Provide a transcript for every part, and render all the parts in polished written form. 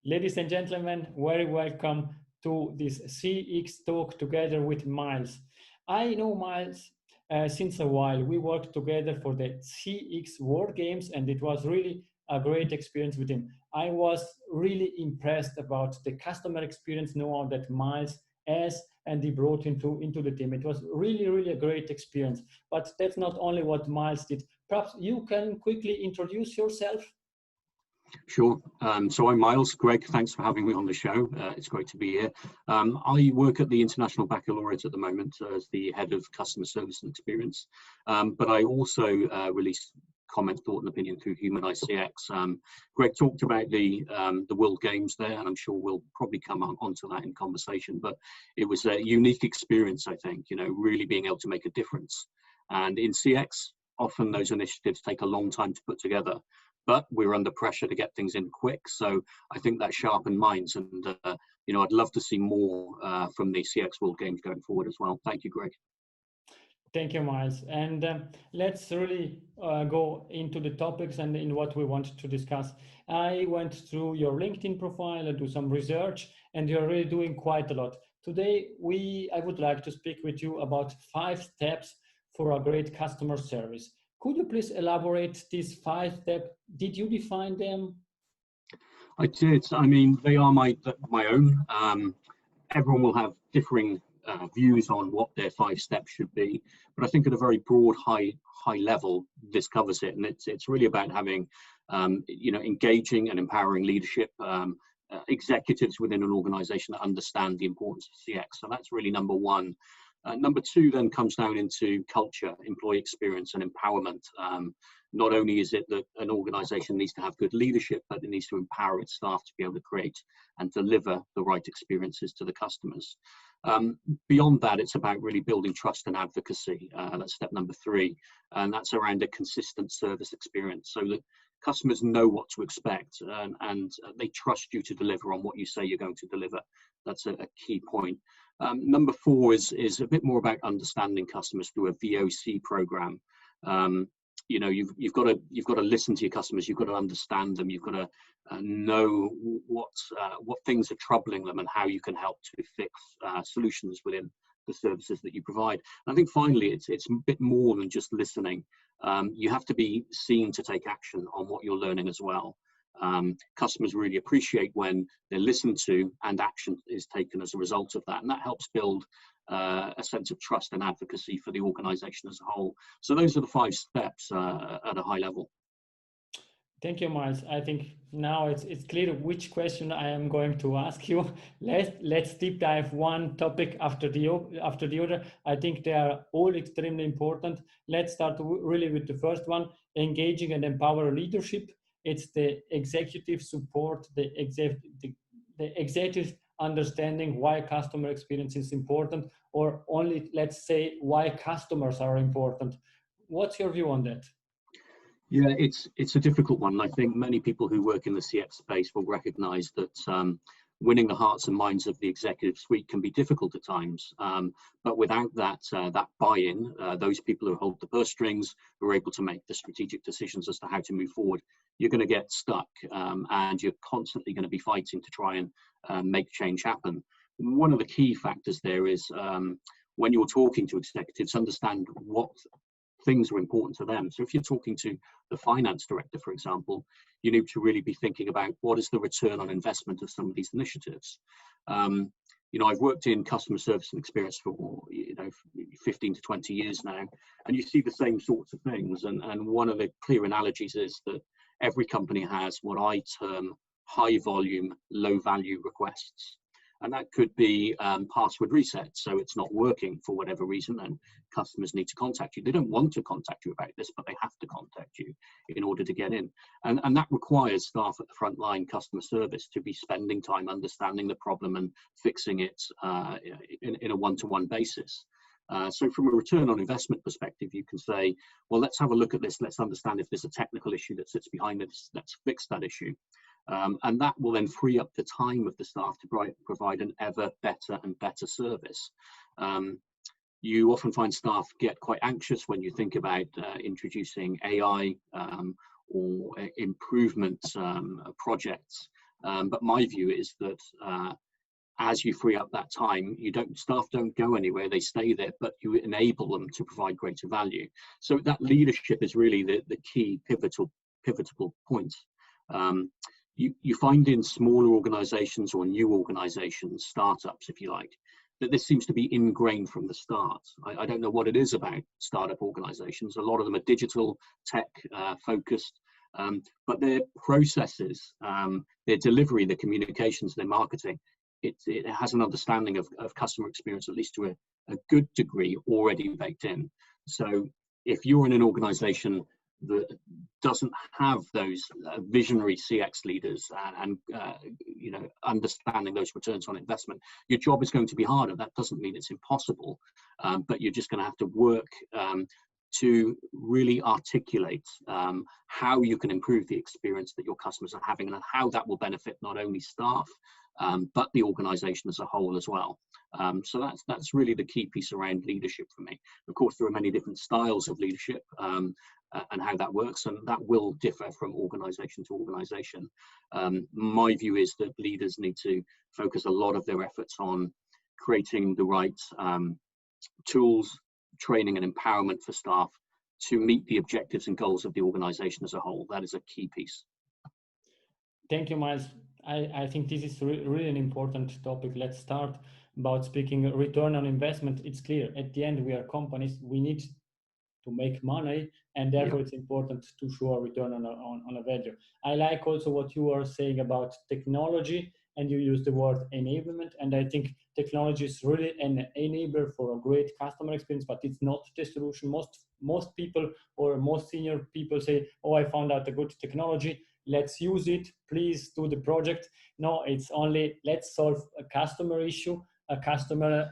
Ladies and gentlemen, very welcome to this CX talk together with Miles. I know Miles since a while. We worked together for the CX World Games, and it was really a great experience with him. I was really impressed about the customer experience know-how that Miles has and he brought into the team. It was really a great experience. But that's not only what Miles did. Perhaps you can quickly introduce yourself. Sure. So I'm Miles. Greg, thanks for having me on the show. It's great to be here. I work at the International Baccalaureate at the moment as the head of customer service and experience. But I also release comment, thought and opinion through HumanizedCX. Greg talked about the World Games there, and I'm sure we'll probably come onto that in conversation. But it was a unique experience, I think, really being able to make a difference. And in CX, often those initiatives take a long time to put together. But we're under pressure to get things in quick. So I think that sharpened minds. And, I'd love to see more from the CX World Games going forward as well. Thank you, Greg. Thank you, Miles. And let's really go into the topics and in what we want to discuss. I went through your LinkedIn profile and do some research, and you're really doing quite a lot. Today, I would like to speak with you about 5 steps for a great customer service. Could you please elaborate these 5 steps? Did you define them? I did. I mean, they are my own. Everyone will have differing views on what their 5 steps should be, but I think at a very broad, high level, this covers it, and it's really about having, engaging and empowering leadership, executives within an organisation that understand the importance of CX. So that's really number 1. Number 2 then comes down into culture, employee experience and empowerment. Not only is it that an organisation needs to have good leadership, but it needs to empower its staff to be able to create and deliver the right experiences to the customers. Beyond that, it's about really building trust and advocacy. That's step number 3. And that's around a consistent service experience so that customers know what to expect and they trust you to deliver on what you say you're going to deliver. That's a key point. Number 4 is a bit more about understanding customers through a VOC program. You've got to listen to your customers. You've got to understand them. You've got to know what things are troubling them and how you can help to fix solutions within the services that you provide. And I think finally, it's a bit more than just listening. You have to be seen to take action on what you're learning as well. Customers really appreciate when they're listened to and action is taken as a result of that, and that helps build a sense of trust and advocacy for the organization as a whole. So those are the 5 steps at a high level. Thank you, Miles. I think now it's clear which question I am going to ask you. Let's deep dive one topic after the other. I think they are all extremely important. Let's start really with the first one: engaging and empower leadership. It's the executive support, the executive understanding why customer experience is important, or only, let's say, why customers are important. What's your view on that? Yeah, it's a difficult one. I think many people who work in the CX space will recognize that winning the hearts and minds of the executive suite can be difficult at times. But without that buy-in, those people who hold the purse strings, who are able to make the strategic decisions as to how to move forward, you're going to get stuck and you're constantly going to be fighting to try and make change happen. One of the key factors there is when you're talking to executives, understand what things are important to them. So if you're talking to the finance director, for example, you need to really be thinking about what is the return on investment of some of these initiatives. I've worked in customer service and experience for 15 to 20 years now, and you see the same sorts of things. And one of the clear analogies is that every company has what I term high volume, low value requests. And that could be password reset. So it's not working for whatever reason, and customers need to contact you. They don't want to contact you about this, but they have to contact you in order to get in. And that requires staff at the front line customer service to be spending time understanding the problem and fixing it in a one-to-one basis. So from a return on investment perspective, you can say, well, let's have a look at this. Let's understand if there's a technical issue that sits behind this. Let's fix that issue. And that will then free up the time of the staff to provide an ever better and better service. You often find staff get quite anxious when you think about introducing AI or improvement projects. But my view is that as you free up that time, staff don't go anywhere, they stay there, but you enable them to provide greater value. So that leadership is really the key pivotal point. You find in smaller organizations or new organizations, startups, if you like, that this seems to be ingrained from the start. I don't know what it is about startup organizations. A lot of them are digital, tech focused, but their processes, their delivery, their communications, their marketing, it has an understanding of customer experience, at least to a good degree, already baked in. So if you're in an organization that doesn't have those visionary CX leaders and understanding those returns on investment, your job is going to be harder. That doesn't mean it's impossible, but you're just going to have to work to really articulate how you can improve the experience that your customers are having, and how that will benefit not only staff but the organization as a whole as well. So that's really the key piece around leadership for me. Of course, there are many different styles of leadership and how that works, and that will differ from organization to organization. My view is that leaders need to focus a lot of their efforts on creating the right tools, training and empowerment for staff to meet the objectives and goals of the organization as a whole. That is a key piece. Thank you, Miles. I think this is really an important topic. Let's start about speaking return on investment. It's clear at the end we are companies, we need to make money, and therefore it's important to show a return on a value. I like also what you are saying about technology, and you use the word enablement, and I think technology is really an enabler for a great customer experience, but it's not the solution. Most people or most senior people say, oh, I found out a good technology, let's use it, please do the project. No, it's only let's solve a customer issue, a customer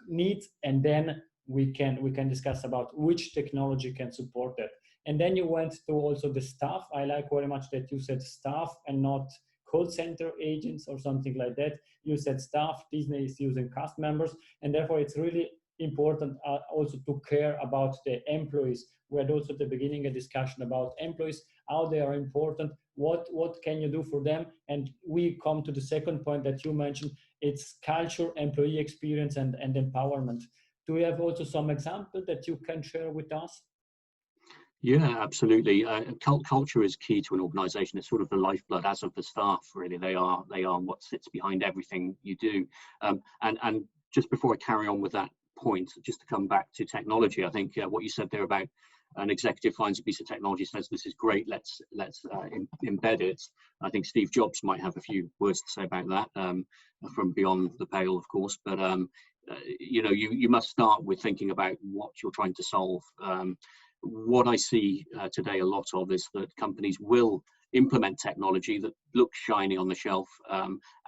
needs, and then we can discuss about which technology can support that. And then you went to also the staff. I like very much that you said staff and not call center agents or something like that. You said staff. Disney is using cast members, and therefore it's really important also to care about the employees. We had also at the beginning a discussion about employees, how they are important, what can you do for them, and we come to the second point that you mentioned. It's culture, employee experience, and empowerment. Do you have also some example that you can share with us? Yeah, absolutely. Culture is key to an organization. It's sort of the lifeblood, as of the staff, really. They are what sits behind everything you do. And just before I carry on with that point, just to come back to technology, I think what you said there about an executive finds a piece of technology, says this is great, let's embed it. I think Steve Jobs might have a few words to say about that, from beyond the pale, of course. But you must start with thinking about what you're trying to solve. What I see today a lot of is that companies will implement technology that looks shiny on the shelf,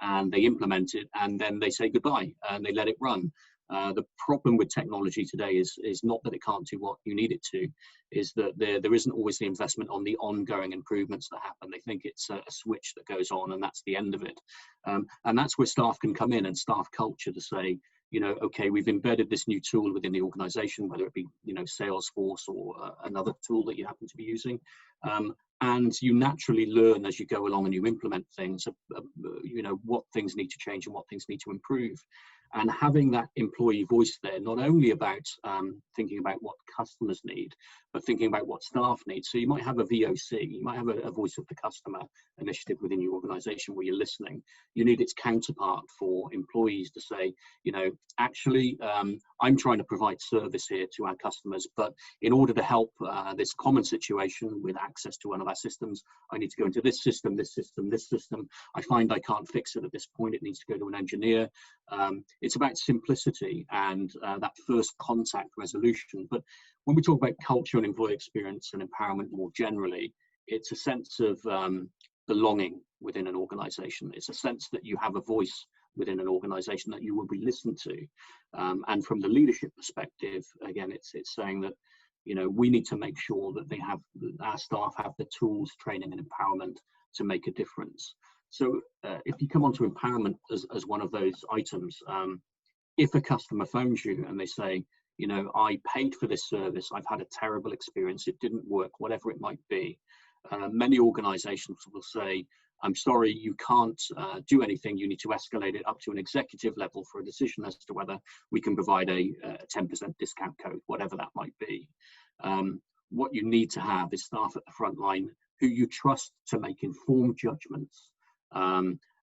and they implement it, and then they say goodbye and they let it run. The problem with technology today is not that it can't do what you need it to, is that there isn't always the investment on the ongoing improvements that happen. They think it's a switch that goes on and that's the end of it. And that's where staff can come in, and staff culture, to say, okay, we've embedded this new tool within the organization, whether it be, Salesforce or another tool that you happen to be using. And you naturally learn as you go along and you implement things, what things need to change and what things need to improve. And having that employee voice there, not only about thinking about what customers need, but thinking about what staff need. So you might have a VOC, you might have a voice of the customer initiative within your organization where you're listening. You need its counterpart for employees to say, actually, I'm trying to provide service here to our customers, but in order to help this common situation with access to one of our systems, I need to go into this system, this system, this system. I find I can't fix it at this point. It needs to go to an engineer. It's about simplicity and that first contact resolution. But when we talk about culture and employee experience and empowerment more generally, it's a sense of belonging within an organization. It's a sense that you have a voice within an organization, that you will be listened to. And from the leadership perspective, again, it's saying that, we need to make sure that our staff have the tools, training and empowerment to make a difference. So if you come on to empowerment as one of those items, if a customer phones you and they say, I paid for this service, I've had a terrible experience, it didn't work, whatever it might be, many organizations will say, I'm sorry, you can't do anything. You need to escalate it up to an executive level for a decision as to whether we can provide a 10% discount code, whatever that might be. What you need to have is staff at the front line who you trust to make informed judgments,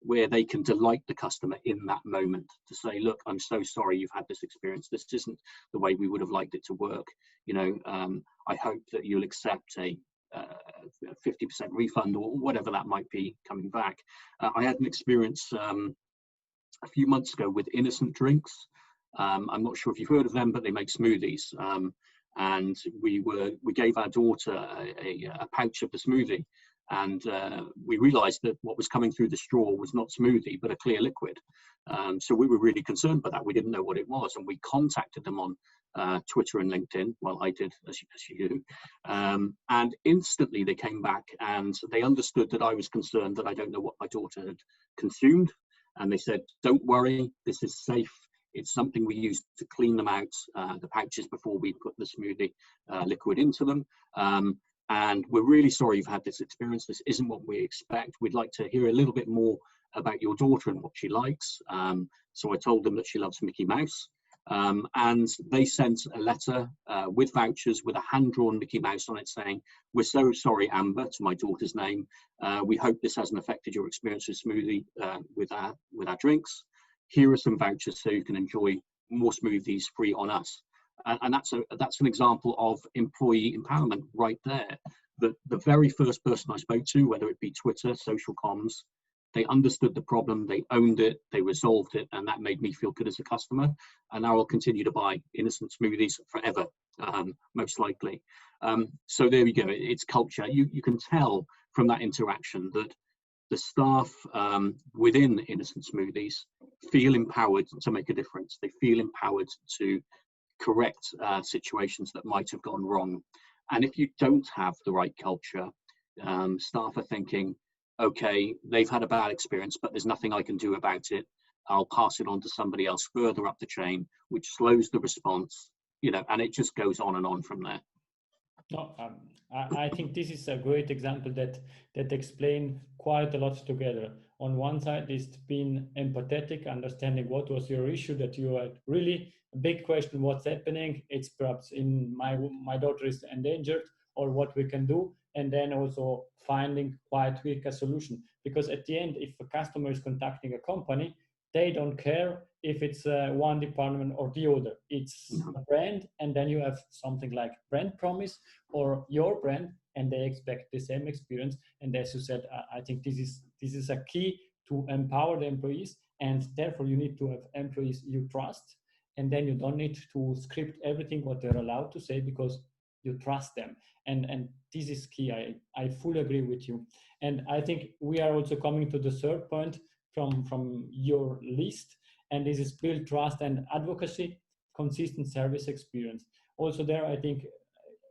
where they can delight the customer in that moment to say, look, I'm so sorry you've had this experience. This isn't the way we would have liked it to work. You know, I hope that you'll accept a 50% refund or whatever that might be coming back. I had an experience a few months ago with Innocent Drinks. I'm not sure if you've heard of them, but they make smoothies. And we gave our daughter a pouch of the smoothie, and we realized that what was coming through the straw was not smoothie but a clear liquid. So we were really concerned by that. We didn't know what it was, and we contacted them on Twitter and LinkedIn. Well, I did, as you do. And instantly they came back and they understood that I was concerned that I don't know what my daughter had consumed, and they said, don't worry, this is safe. It's something we use to clean them out, the pouches, before we put the smoothie liquid into them. And we're really sorry you've had this experience. This isn't what we expect. We'd like to hear a little bit more about your daughter and what she likes. So I told them that she loves Mickey Mouse. And they sent a letter with vouchers with a hand-drawn Mickey Mouse on it saying, we're so sorry, Amber, to my daughter's name. We hope this hasn't affected your experience with smoothie with our drinks. Here are some vouchers so you can enjoy more smoothies free on us. And that's an example of employee empowerment right there. The very first person I spoke to, whether it be Twitter, social comms, they understood the problem, they owned it, they resolved it, and that made me feel good as a customer. And now I'll continue to buy Innocent smoothies forever, most likely. So there we go. It's culture. You can tell from that interaction that the staff within Innocent Smoothies feel empowered to make a difference. They feel empowered to correct situations that might have gone wrong. And if you don't have the right culture, staff are thinking, okay, they've had a bad experience, but there's nothing I can do about it. I'll pass it on to somebody else further up the chain, which slows the response, you know, and it just goes on and on from there. No, I think this is a great example that explain quite a lot together. On one side, it's being empathetic, understanding what was your issue, that you had really a big question, what's happening? It's perhaps in my daughter is endangered, or what we can do, and then also finding quite quick a solution. Because at the end, if a customer is contacting a company, they don't care if it's one department or the other. It's a brand, and then you have something like brand promise or your brand, and they expect the same experience. And as you said, I think this is a key to empower the employees, and therefore you need to have employees you trust, and then you don't need to script everything what they're allowed to say, because you trust them. And this is key. I fully agree with you. And I think we are also coming to the third point from your list, and this is build trust and advocacy, consistent service experience. Also there, I think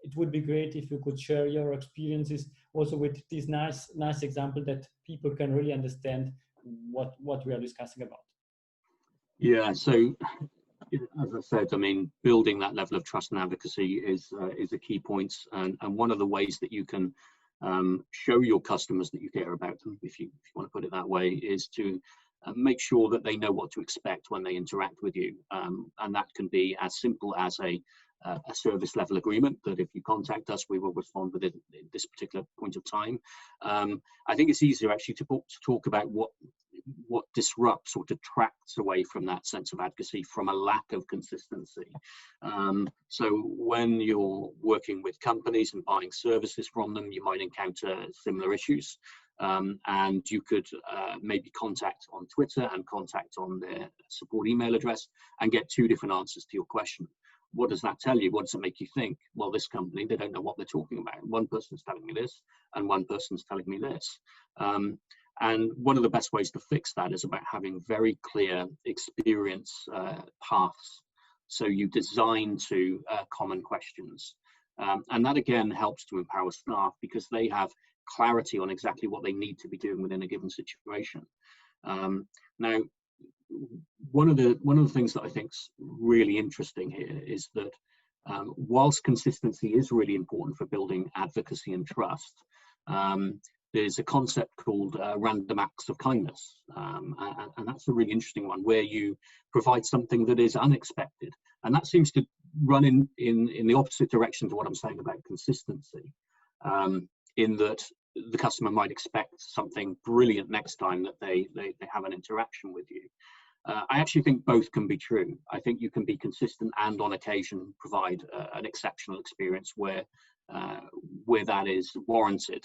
it would be great if you could share your experiences also with this nice example that people can really understand what we are discussing about. Yeah, so as I said, I mean, building that level of trust and advocacy is a key point, and one of the ways that you can show your customers that you care about them, if you want to put it that way, is to make sure that they know what to expect when they interact with you, and that can be as simple as a service level agreement that if you contact us, we will respond within this particular point of time. I think it's easier actually to talk about what disrupts or detracts away from that sense of advocacy from a lack of consistency. So when you're working with companies and buying services from them, you might encounter similar issues, and you could maybe contact on Twitter and contact on their support email address and get two different answers to your question. What does that tell you? What does it make you think? Well, this company, they don't know what they're talking about. One person's telling me this and one person's telling me this. And one of the best ways to fix that is about having very clear experience paths. So you design to common questions. And that again helps to empower staff because they have clarity on exactly what they need to be doing within a given situation. Now, one of the things that I think is really interesting here is that whilst consistency is really important for building advocacy and trust, there's a concept called random acts of kindness, and that's a really interesting one, where you provide something that is unexpected, and that seems to run in the opposite direction to what I'm saying about consistency, in that the customer might expect something brilliant next time that they have an interaction with you. I actually think both can be true. I think you can be consistent and on occasion provide an exceptional experience where that is warranted.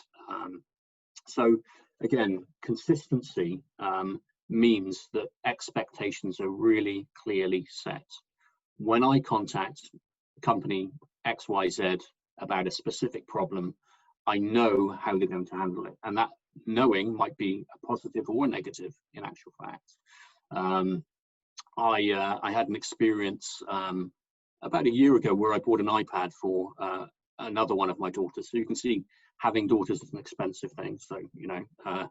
So again, consistency means that expectations are really clearly set. When I contact company XYZ about a specific problem, I know how they're going to handle it, and that knowing might be a positive or negative in actual fact. I had an experience about a year ago where I bought an iPad for another one of my daughters. So you can see, having daughters is an expensive thing. So, you know,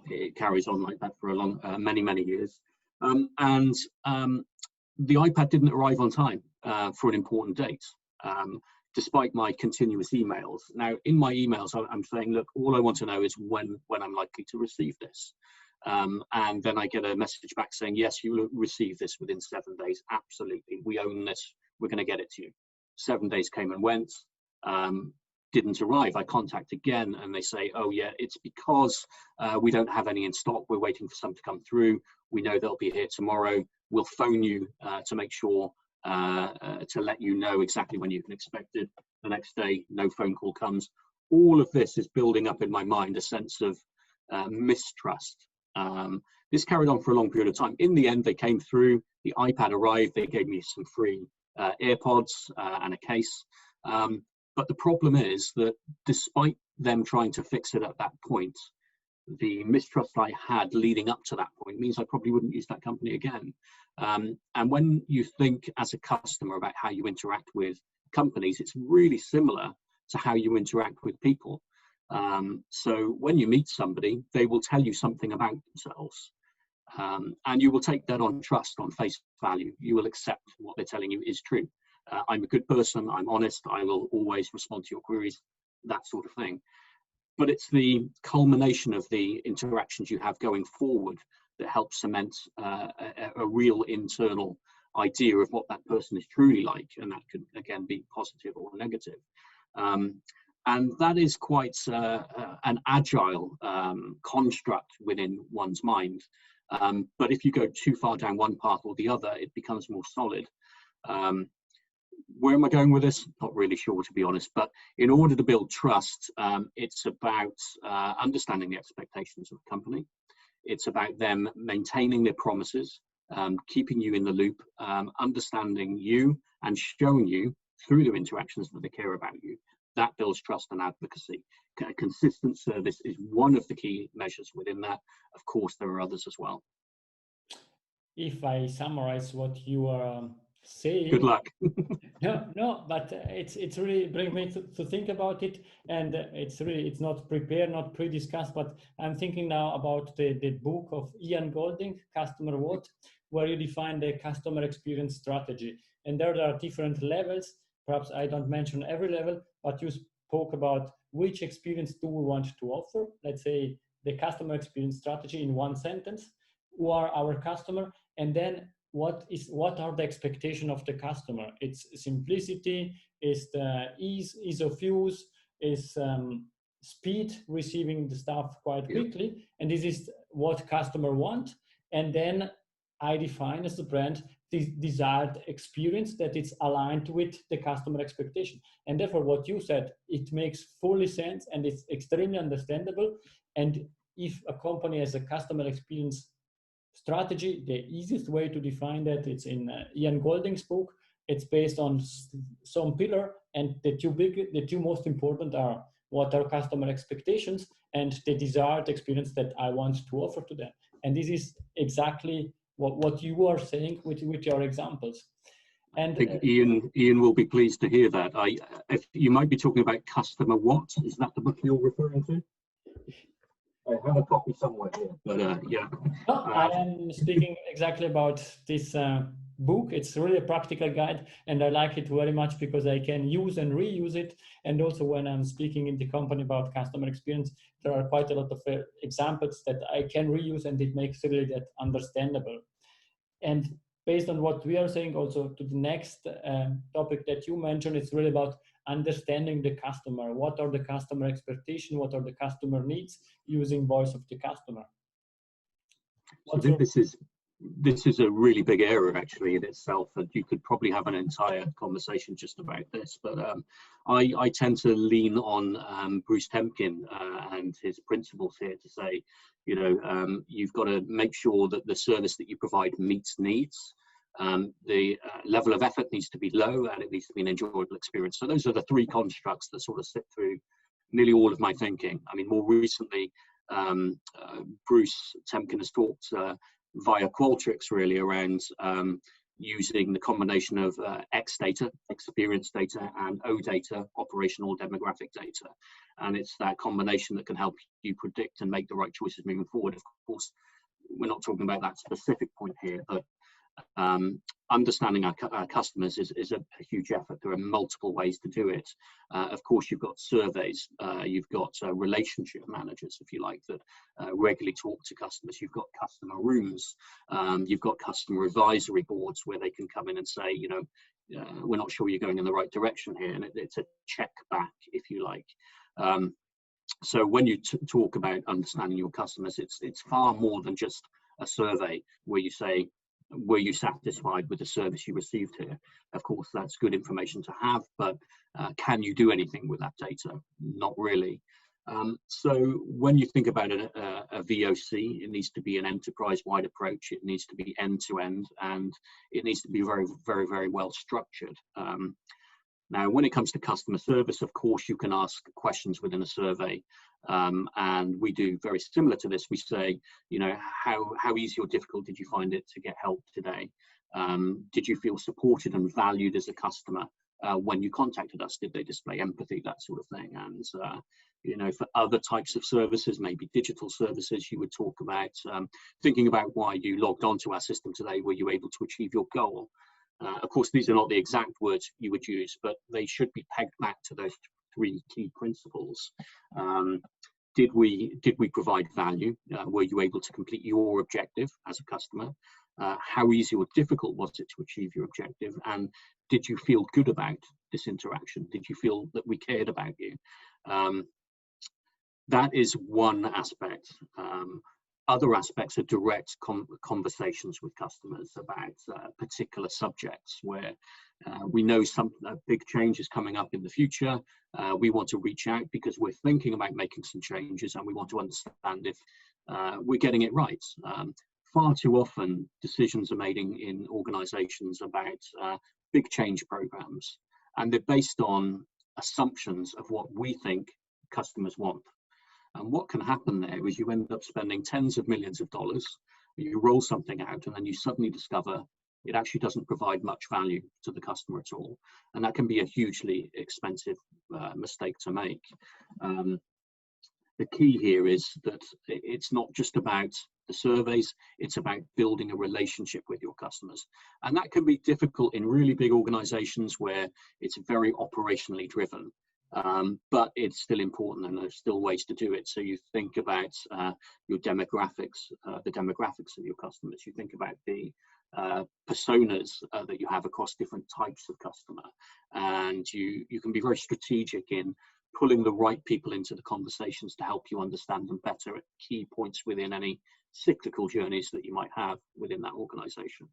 it carries on like that for a long, many years. And the iPad didn't arrive on time for an important date, despite my continuous emails. Now, in my emails, I'm saying, look, all I want to know is when I'm likely to receive this. And then I get a message back saying, yes, you will receive this within 7 days. Absolutely. We own this. We're going to get it to you. 7 days came and went, didn't arrive. I contact again and they say, oh yeah, it's because we don't have any in stock. We're waiting for some to come through. We know they'll be here tomorrow. We'll phone you to make sure to let you know exactly when you can expect it. The next day, no phone call comes. All of this is building up in my mind a sense of mistrust. This carried on for a long period of time. In the end, they came through, the iPad arrived, they gave me some free AirPods and a case. But the problem is that despite them trying to fix it at that point, the mistrust I had leading up to that point means I probably wouldn't use that company again. And when you think as a customer about how you interact with companies, it's really similar to how you interact with people. So when you meet somebody, they will tell you something about themselves, and you will take that on trust, on face value. You will accept what they're telling you is true. I'm a good person, I'm honest, I will always respond to your queries, that sort of thing. But it's the culmination of the interactions you have going forward that helps cement a real internal idea of what that person is truly like, and that could again be positive or negative. And that is quite an agile construct within one's mind. But if you go too far down one path or the other, it becomes more solid. Where am I going with this? Not really sure, to be honest. But in order to build trust, it's about understanding the expectations of the company. It's about them maintaining their promises, keeping you in the loop, understanding you and showing you through their interactions that they care about you. That builds trust and advocacy. Consistent service is one of the key measures within that. Of course, there are others as well. If I summarize what you are saying, good luck. no, but it's really bring me to think about it, and it's not prepared, not pre-discussed, but I'm thinking now about the book of Ian Golding, Customer What, where you define the customer experience strategy, and there are different levels. Perhaps I don't mention every level, but you spoke about which experience do we want to offer. Let's say the customer experience strategy in one sentence. Who are our customer? And then what are the expectations of the customer? It's simplicity, is the ease of use, is speed, receiving the stuff quite quickly. And this is what customer want. And then I define as the brand the desired experience that it's aligned with the customer expectation. And therefore, what you said, it makes fully sense and it's extremely understandable. And if a company has a customer experience strategy, the easiest way to define that, it's in Ian Golding's book. It's based on some pillar, and the two most important are what are customer expectations and the desired experience that I want to offer to them. And this is exactly what you are saying with your examples. And I think Ian will be pleased to hear that. If you might be talking about Customer What, is that the book you're referring to? I have a copy somewhere here, but yeah. No, I am speaking exactly about this book. It's really a practical guide, and I like it very much because I can use and reuse it. And also when I'm speaking in the company about customer experience, there are quite a lot of examples that I can reuse, and it makes really that understandable. And based on what we are saying, also to the next topic that you mentioned, it's really about understanding the customer. What are the customer expectations? What are the customer needs using voice of the customer? So I think this is a really big area actually in itself, and you could probably have an entire conversation just about this. But I tend to lean on Bruce Temkin and his principles here to say, you know, you've got to make sure that the service that you provide meets needs. The level of effort needs to be low, and it needs to be an enjoyable experience. So those are the three constructs that sort of sit through nearly all of my thinking. I mean, more recently, Bruce Temkin has talked via Qualtrics really around using the combination of X data, experience data, and O data, operational demographic data. And it's that combination that can help you predict and make the right choices moving forward. Of course, we're not talking about that specific point here, but understanding our customers is a huge effort. There are multiple ways to do it. Of course, you've got surveys, you've got relationship managers, if you like, that regularly talk to customers. You've got customer rooms, you've got customer advisory boards where they can come in and say, you know, we're not sure you're going in the right direction here, and it's a check back, if you like. So when you talk about understanding your customers, it's far more than just a survey where you say, were you satisfied with the service you received here? Of course, that's good information to have, but can you do anything with that data? Not really. So when you think about a VOC, it needs to be an enterprise-wide approach. It needs to be end-to-end, and it needs to be very, very, very well structured. Now, when it comes to customer service, of course, you can ask questions within a survey. And we do very similar to this. We say, you know, how easy or difficult did you find it to get help today? Did you feel supported and valued as a customer when you contacted us? Did they display empathy, that sort of thing? And, you know, for other types of services, maybe digital services, you would talk about thinking about why you logged onto our system today. Were you able to achieve your goal? Of course, these are not the exact words you would use, but they should be pegged back to those three key principles. Did we provide value? Were you able to complete your objective as a customer? How easy or difficult was it to achieve your objective? And did you feel good about this interaction? Did you feel that we cared about you? That is one aspect. Other aspects are direct conversations with customers about particular subjects where we know a big change is coming up in the future. We want to reach out because we're thinking about making some changes, and we want to understand if we're getting it right. Far too often, decisions are made in organizations about big change programs, and they're based on assumptions of what we think customers want. And what can happen there is you end up spending tens of millions of dollars, you roll something out, and then you suddenly discover it actually doesn't provide much value to the customer at all. And that can be a hugely expensive mistake to make. The key here is that it's not just about the surveys, it's about building a relationship with your customers. And that can be difficult in really big organizations where it's very operationally driven. But it's still important, and there's still ways to do it. So you think about your demographics, the demographics of your customers. You think about the personas that you have across different types of customer, and you can be very strategic in pulling the right people into the conversations to help you understand them better at key points within any cyclical journeys that you might have within that organization.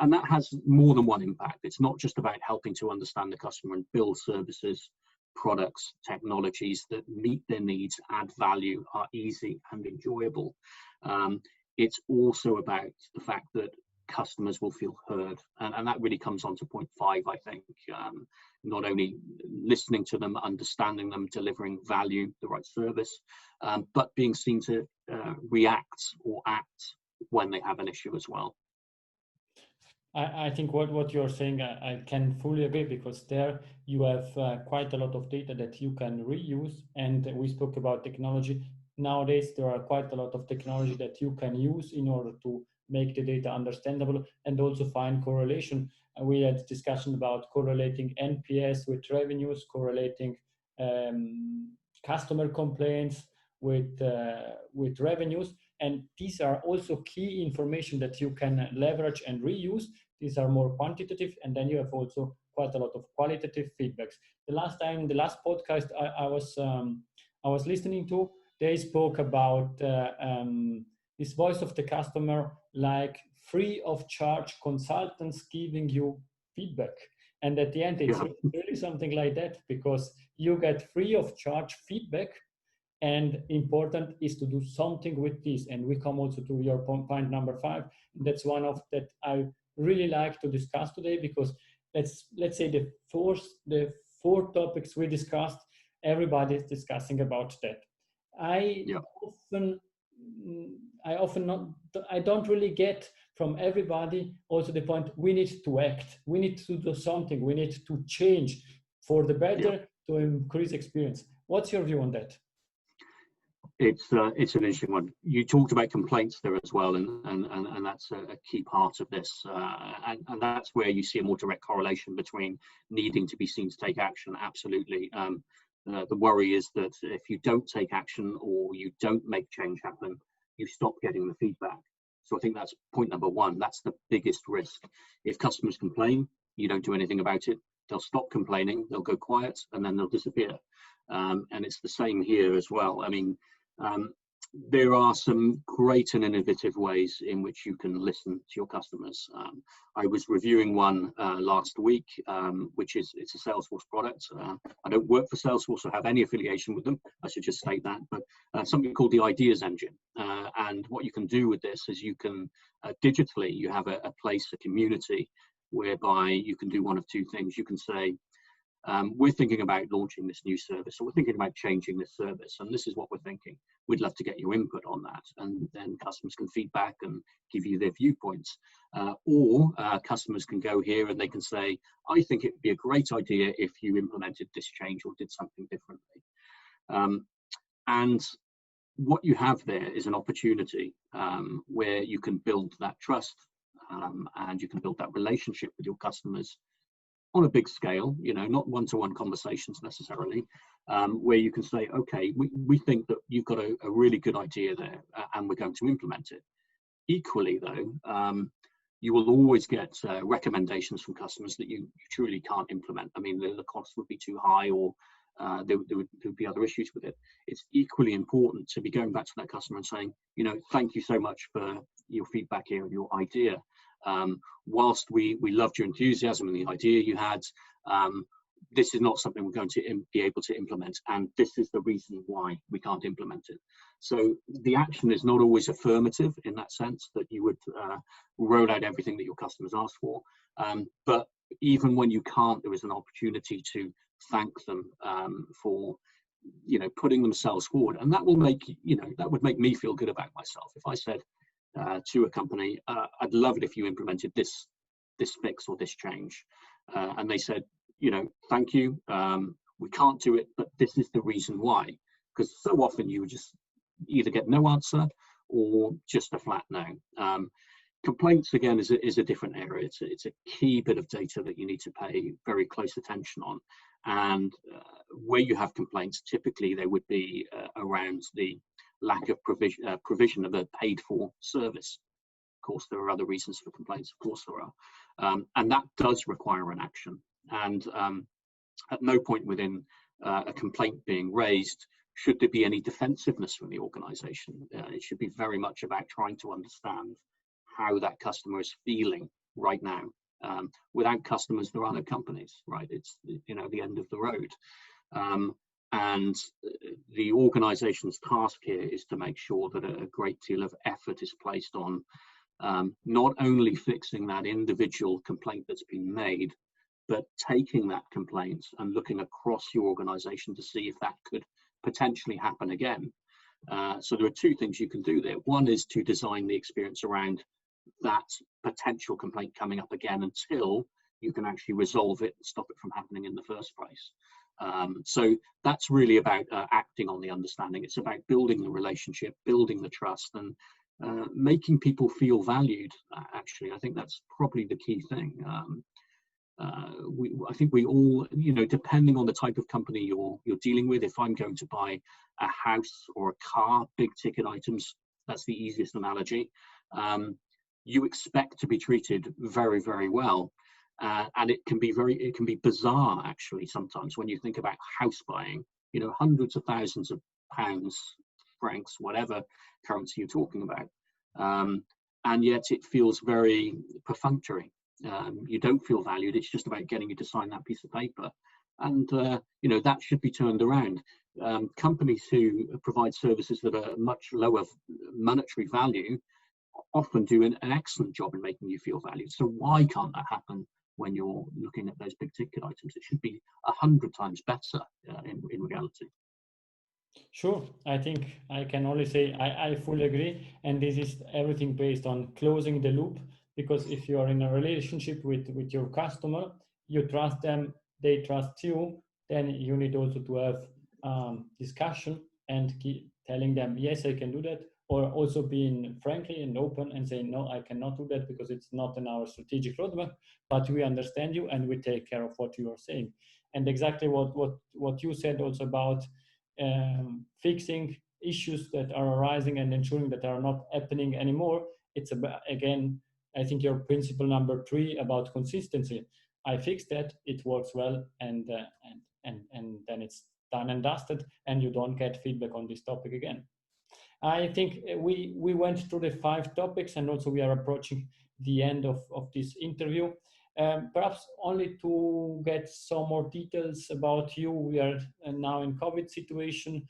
And that has more than one impact. It's not just about helping to understand the customer and build services, products, technologies that meet their needs, add value, are easy and enjoyable. It's also about the fact that customers will feel heard, and that really comes on to point 5, I think. Not only listening to them, understanding them, delivering value, the right service, but being seen to react or act when they have an issue as well. I think what you're saying, I can fully agree, because there you have quite a lot of data that you can reuse. And we spoke about technology. Nowadays, there are quite a lot of technology that you can use in order to make the data understandable, and also find correlation. We had discussion about correlating NPS with revenues, correlating customer complaints with revenues, and these are also key information that you can leverage and reuse. These are more quantitative, and then you have also quite a lot of qualitative feedbacks. The last podcast I was listening to, they spoke about this voice of the customer, like free of charge consultants giving you feedback. And at the end, it's really something like that, because you get free of charge feedback, and important is to do something with this. And we come also to your point number 5. That's one of that I really like to discuss today, because let's say the four topics we discussed, everybody is discussing about that. I don't really get from everybody also the point, we need to act, we need to do something, we need to change for the better to increase experience. What's your view on that? It's an interesting one. You talked about complaints there as well, and that's a key part of this, and that's where you see a more direct correlation between needing to be seen to take action. Absolutely. The worry is that if you don't take action or you don't make change happen, you stop getting the feedback. So I think that's point number 1. That's the biggest risk. If customers complain, you don't do anything about it, they'll stop complaining, they'll go quiet, and then they'll disappear. And it's the same here as well. I mean, there are some great and innovative ways in which you can listen to your customers. I was reviewing one last week, which it's a Salesforce product. I don't work for Salesforce or have any affiliation with them, I should just state that, but something called the Ideas Engine. And what you can do with this is you can digitally, you have a place, a community, whereby you can do one of two things. You can say, we're thinking about launching this new service, or we're thinking about changing this service, and this is what we're thinking. We'd love to get your input on that, and then customers can feedback and give you their viewpoints. Or customers can go here and they can say, I think it'd be a great idea if you implemented this change or did something differently. And what you have there is an opportunity where you can build that trust, and you can build that relationship with your customers on a big scale, you know, not one-to-one conversations necessarily, where you can say, okay, we think that you've got a really good idea there, and we're going to implement it. Equally though, you will always get recommendations from customers that you truly can't implement. I mean, the cost would be too high, or there would be other issues with it. It's equally important to be going back to that customer and saying, you know, thank you so much for your feedback here and your idea. Whilst we loved your enthusiasm and the idea you had, this is not something we're going to be able to implement, and this is the reason why we can't implement it. So the action is not always affirmative in that sense, that you would roll out everything that your customers ask for, but even when you can't, there is an opportunity to thank them for, you know, putting themselves forward, and that will make, you know, that would make me feel good about myself. If I said to a company, I'd love it if you implemented this fix or this change, and they said, you know, thank you, we can't do it, but this is the reason why. Because so often you just either get no answer or just a flat no. Complaints, again, is a different area. It's a key bit of data that you need to pay very close attention on. And where you have complaints, typically they would be around the lack of provision of a paid-for service. Of course, there are other reasons for complaints. Of course, there are. And that does require an action. And at no point within a complaint being raised should there be any defensiveness from the organization. It should be very much about trying to understand how that customer is feeling right now. Without customers, there are no companies, right? It's, you know, the end of the road. And the organization's task here is to make sure that a great deal of effort is placed on not only fixing that individual complaint that's been made, but taking that complaint and looking across your organization to see if that could potentially happen again. So there are two things you can do there. One is to design the experience around that potential complaint coming up again until you can actually resolve it and stop it from happening in the first place. So that's really about acting on the understanding. It's about building the relationship, building the trust, and making people feel valued, actually, I think that's probably the key thing. I think we all, depending on the type of company you're dealing with, if I'm going to buy a house or a car, big ticket items, that's the easiest analogy. You expect to be treated very, very well. And it can be bizarre, actually, sometimes when you think about house buying, hundreds of thousands of pounds, francs, whatever currency you're talking about. And yet it feels very perfunctory. You don't feel valued. It's just about getting you to sign that piece of paper. And, that should be turned around. Companies who provide services that are much lower monetary value often do an excellent job in making you feel valued. So why can't that happen when you're looking at those big ticket items? It should be 100 times better in reality. Sure, I think I can only say I fully agree, and this is everything based on closing the loop, because if you are in a relationship with your customer, you trust them, they trust you, then you need also to have discussion and keep telling them, yes, I can do that, or also being frankly and open and saying, no, I cannot do that because it's not in our strategic roadmap, but we understand you and we take care of what you are saying. And exactly what you said also about fixing issues that are arising and ensuring that are not happening anymore. It's about, again, I think your principle number 3 about consistency. I fixed that, it works well, and then it's done and dusted, and you don't get feedback on this topic again. I think we went through the 5 topics, and also we are approaching the end of this interview. Perhaps only to get some more details about you. We are now in COVID situation.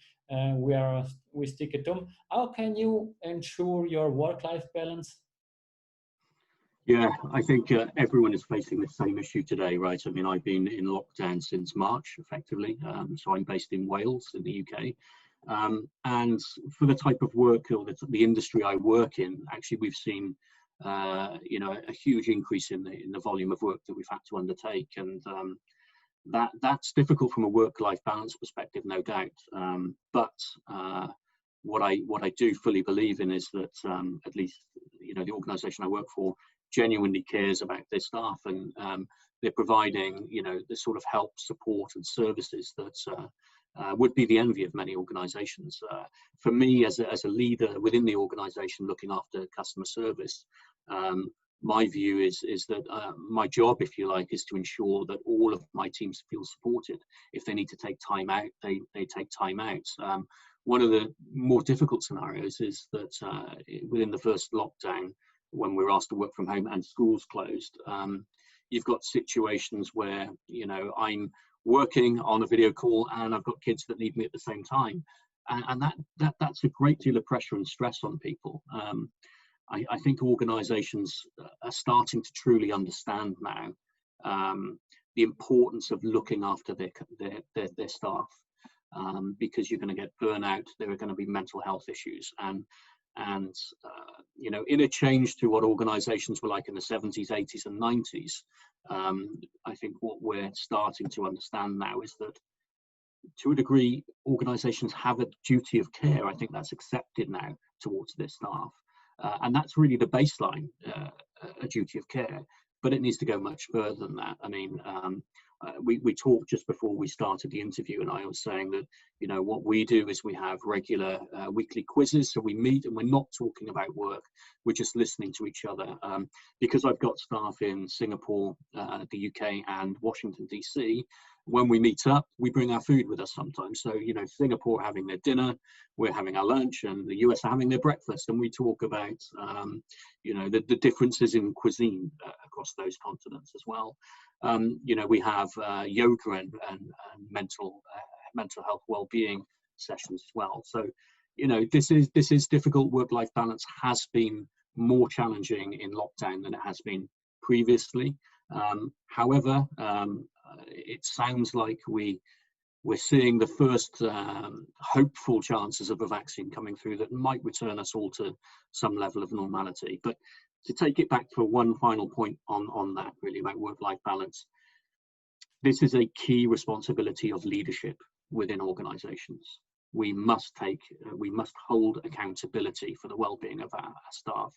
We stick at home. How can you ensure your work-life balance? Yeah, I think everyone is facing the same issue today, right? I mean, I've been in lockdown since March, effectively. So I'm based in Wales, in the UK. And for the type of work or the industry I work in, actually, we've seen a huge increase in the volume of work that we've had to undertake, and that's difficult from a work-life balance perspective, no doubt. But what I do fully believe in is that at least the organisation I work for genuinely cares about their staff, and they're providing the sort of help, support, and services that would be the envy of many organizations. For me, as a leader within the organization looking after customer service, my view is that my job, if you like, is to ensure that all of my teams feel supported. If they need to take time out, they take time out. One of the more difficult scenarios is that within the first lockdown, when we're asked to work from home and schools closed, you've got situations where I'm working on a video call and I've got kids that need me at the same time, and that's a great deal of pressure and stress on people. I think organizations are starting to truly understand now the importance of looking after their staff, because you're going to get burnout, there are going to be mental health issues, and in a change to what organizations were like in the 70s, 80s and 90s, I think what we're starting to understand now is that to a degree organizations have a duty of care. I think that's accepted now towards their staff, and that's really the baseline, a duty of care, but it needs to go much further than that. I mean, we talked just before we started the interview, and I was saying that what we do is we have regular weekly quizzes. So we meet and we're not talking about work, we're just listening to each other, because I've got staff in Singapore, the UK and Washington DC. When we meet up, we bring our food with us sometimes. So Singapore having their dinner, we're having our lunch, and the US are having their breakfast, and we talk about the differences in cuisine across those continents as well. We have yoga and mental health well-being sessions as well. So this is difficult. Work-life balance has been more challenging in lockdown than it has been previously. However, it sounds like we're seeing the first hopeful chances of a vaccine coming through that might return us all to some level of normality. But to take it back for one final point on that, really, about work-life balance, this is a key responsibility of leadership within organizations. we must hold accountability for the well-being of our staff.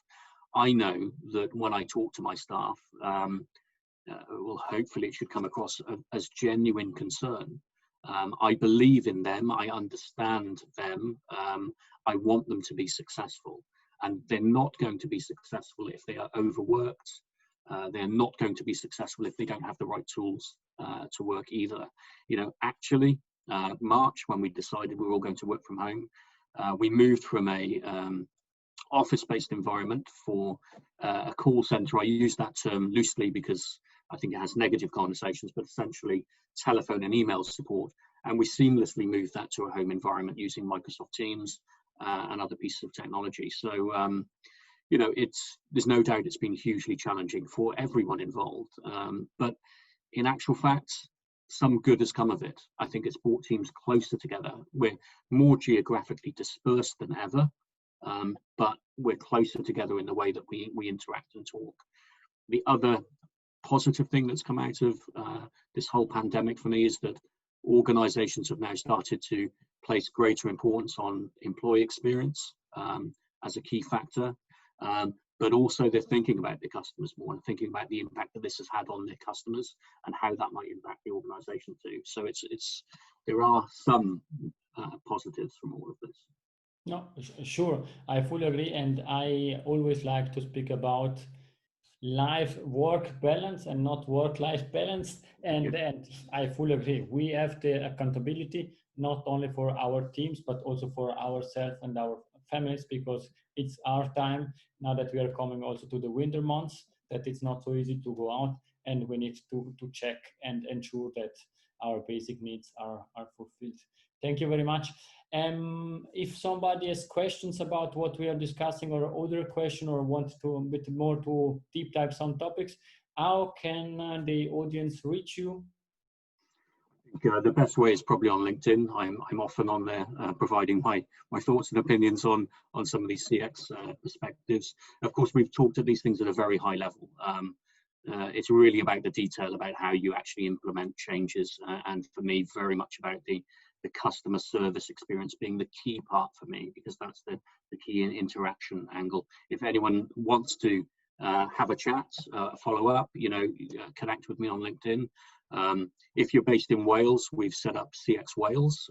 I know that when I talk to my staff, well, hopefully it should come across as genuine concern. I believe in them, I understand them, I want them to be successful, and they're not going to be successful if they are overworked. They're not going to be successful if they don't have the right tools to work either. You know, actually, March, when we decided we were all going to work from home, we moved from a office-based environment for a call center. I use that term loosely because I think it has negative connotations, but essentially telephone and email support. And we seamlessly moved that to a home environment using Microsoft Teams and other pieces of technology. So, you know, there's no doubt it's been hugely challenging for everyone involved. But in actual fact, some good has come of it. I think it's brought teams closer together. We're more geographically dispersed than ever, but we're closer together in the way that we interact and talk. The other positive thing that's come out of this whole pandemic for me is that organizations have now started to place greater importance on employee experience as a key factor, but also they're thinking about their customers more and thinking about the impact that this has had on their customers and how that might impact the organization too. So there are some positives from all of this. No, sure, I fully agree, and I always like to speak about life-work balance and not work-life balance, and I fully agree. We have the accountability not only for our teams but also for ourselves and our families, because it's our time now that we are coming also to the winter months, that it's not so easy to go out, and we need to check and ensure that our basic needs are fulfilled. Thank you very much. If somebody has questions about what we are discussing or other question, or want to a bit more to deep dive some topics, how can the audience reach you? The best way is probably on LinkedIn. I'm often on there providing my thoughts and opinions on some of these CX perspectives. Of course, we've talked at these things at a very high level. It's really about the detail about how you actually implement changes, and for me, very much about the customer service experience being the key part for me, because that's the key interaction angle. If anyone wants to have a chat, follow up, you know, connect with me on LinkedIn. If you're based in Wales, we've set up CX Wales,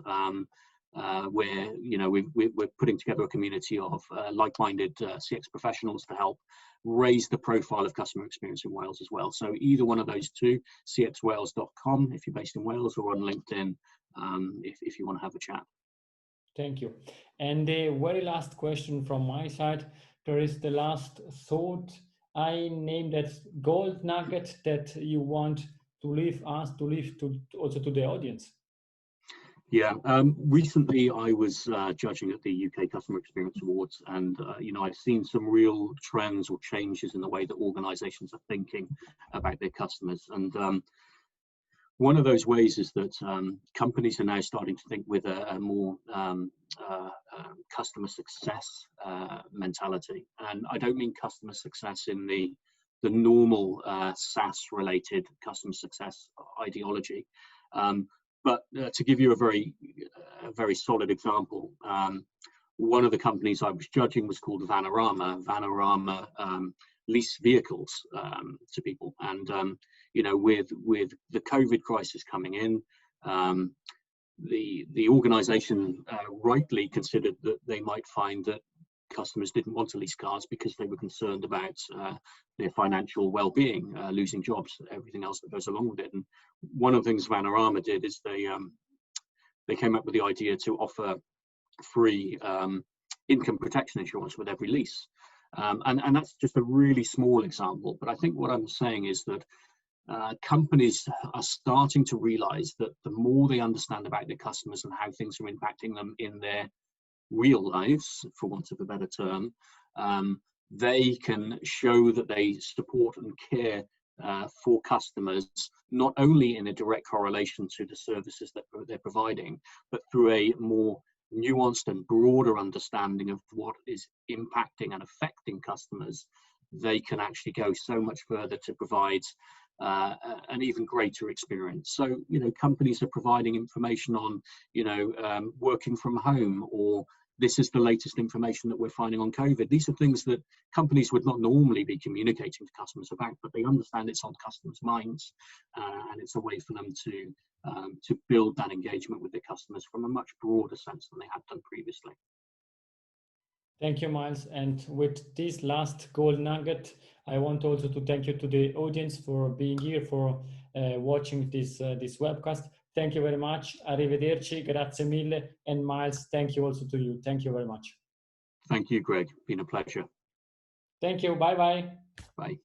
where, you know, we're putting together a community of like-minded CX professionals to help raise the profile of customer experience in Wales as well. So either one of those two, cxwales.com if you're based in Wales, or on LinkedIn if you want to have a chat. Thank you. And the very last question from my side, there is the last thought. I named that gold nugget that you want to leave us, to leave to also to the audience. Yeah, recently I was judging at the UK Customer Experience Awards, and you know, I've seen some real trends or changes in the way that organisations are thinking about their customers. And one of those ways is that companies are now starting to think with a more customer success mentality. And I don't mean customer success in the normal SaaS-related customer success ideology. But to give you a very solid example, one of the companies I was judging was called Vanarama. Vanarama lease vehicles to people, and you know, with the COVID crisis coming in, the organisation rightly considered that they might find that customers didn't want to lease cars because they were concerned about their financial well-being, losing jobs, everything else that goes along with it. And one of the things Vanarama did is they came up with the idea to offer free income protection insurance with every lease. And that's just a really small example, but I think what I'm saying is that companies are starting to realize that the more they understand about their customers and how things are impacting them in their real lives, for want of a better term, they can show that they support and care for customers, not only in a direct correlation to the services that they're providing, but through a more nuanced and broader understanding of what is impacting and affecting customers. They can actually go so much further to provide an even greater experience. So, you know, companies are providing information on, you know, working from home, or this is the latest information that we're finding on COVID. These are things that companies would not normally be communicating to customers about, but they understand it's on customers' minds, and it's a way for them to build that engagement with their customers from a much broader sense than they have done previously. Thank you, Miles. And with this last gold nugget, I want also to thank you to the audience for being here, for watching this webcast. Thank you very much. Arrivederci, grazie mille. And Miles, thank you also to you. Thank you very much. Thank you, Greg. Been a pleasure. Thank you. Bye-bye. Bye.